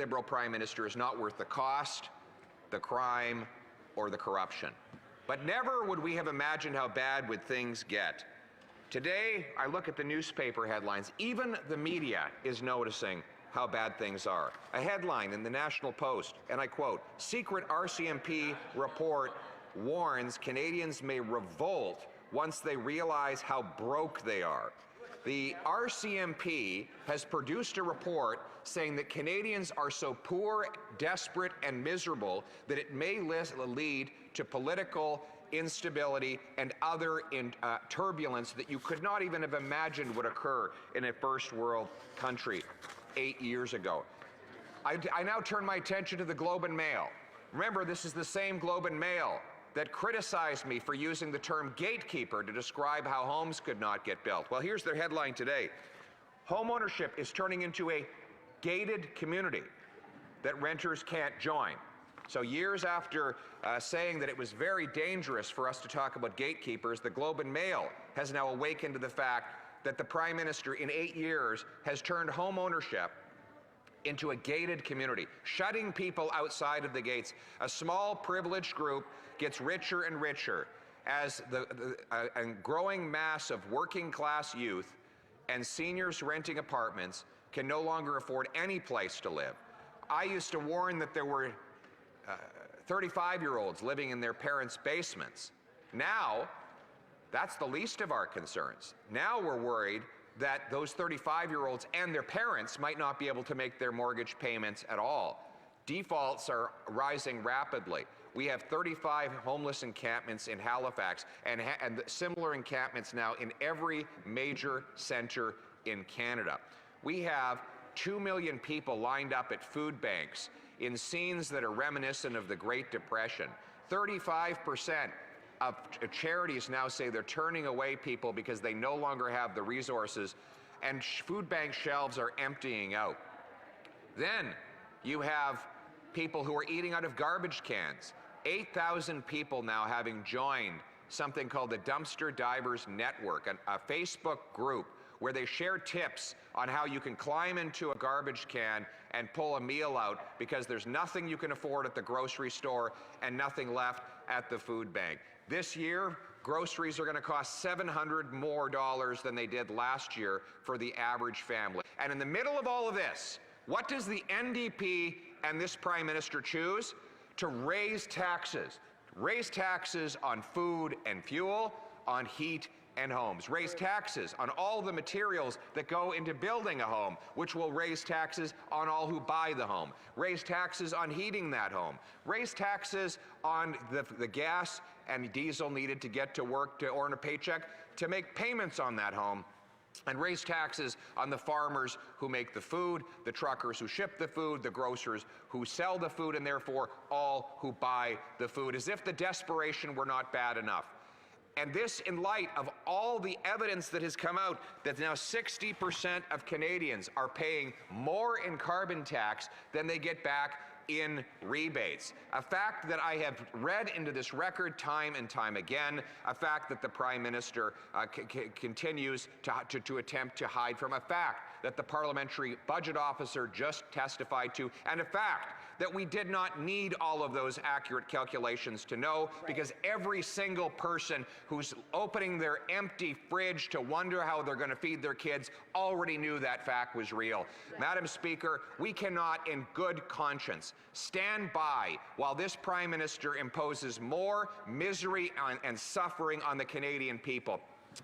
Liberal Prime Minister is not worth the cost, the crime, or the corruption. But never would we have imagined how bad would things get. Today, I look at the newspaper headlines. Even the media is noticing how bad things are. A headline in the National Post, and I quote, "Secret RCMP report warns Canadians may revolt once they realize how broke they are." The RCMP has produced a report saying that Canadians are so poor, desperate, and miserable that it may lead to political instability and other turbulence that you could not even have imagined would occur in a first world country 8 years ago. I now turn my attention to the Globe and Mail. Remember, this is the same Globe and Mail that criticized me for using the term gatekeeper to describe how homes could not get built. Well, here's their headline today. Homeownership is turning into a gated community that renters can't join. So years after saying that it was very dangerous for us to talk about gatekeepers, the Globe and Mail has now awakened to the fact that the Prime Minister in 8 years has turned homeownership into a gated community, shutting people outside of the gates. A small privileged group gets richer and richer as a growing mass of working class youth and seniors renting apartments can no longer afford any place to live. I used to warn that there were 35-year-olds living in their parents' basements. Now, that's the least of our concerns. Now we're worried that those 35-year-olds and their parents might not be able to make their mortgage payments at all. Defaults are rising rapidly. We have 35 homeless encampments in Halifax and similar encampments now in every major center in Canada. We have 2 million people lined up at food banks in scenes that are reminiscent of the Great Depression. 35% of charities now say they're turning away people because they no longer have the resources, and food bank shelves are emptying out. Then you have people who are eating out of garbage cans. 8,000 people now having joined something called the Dumpster Divers Network, a Facebook group where they share tips on how you can climb into a garbage can and pull a meal out because there's nothing you can afford at the grocery store and nothing left at the food bank. This year, groceries are going to cost $700 more than they did last year for the average family. And in the middle of all of this, what does the NDP and this Prime Minister choose? To raise taxes. Raise taxes on food and fuel, on heat and homes. Raise taxes on all the materials that go into building a home, which will raise taxes on all who buy the home. Raise taxes on heating that home. Raise taxes on the gas and diesel needed to get to work to earn a paycheck to make payments on that home. And raise taxes on the farmers who make the food, the truckers who ship the food, the grocers who sell the food, and therefore all who buy the food, as if the desperation were not bad enough. And this in light of all the evidence that has come out that now 60% of Canadians are paying more in carbon tax than they get back in rebates. A fact that I have read into this record time and time again, a fact that the Prime Minister continues to attempt to hide from, a fact that the Parliamentary Budget Officer just testified to, and a fact that we did not need all of those accurate calculations to know, because every single person who's opening their empty fridge to wonder how they're going to feed their kids already knew that fact was real. Madam Speaker, we cannot in good conscience stand by while this Prime Minister imposes more misery and suffering on the Canadian people.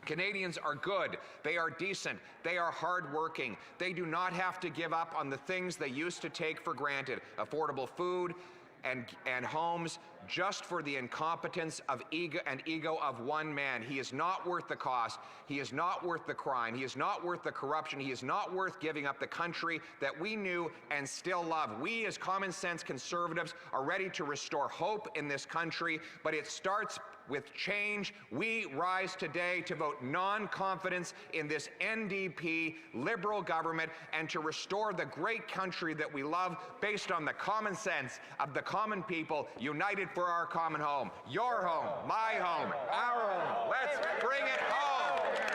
Canadians are good, they are decent, they are hardworking. They do not have to give up on the things they used to take for granted, affordable food and homes, just for the incompetence of ego of one man. He is not worth the cost. He is not worth the crime. He is not worth the corruption. He is not worth giving up the country that we knew and still love. We as common sense Conservatives are ready to restore hope in this country, but it starts with change. We rise today to vote non-confidence in this NDP Liberal government and to restore the great country that we love based on the common sense of the common people united for our common home. Your home, my home, our home. Let's bring it home.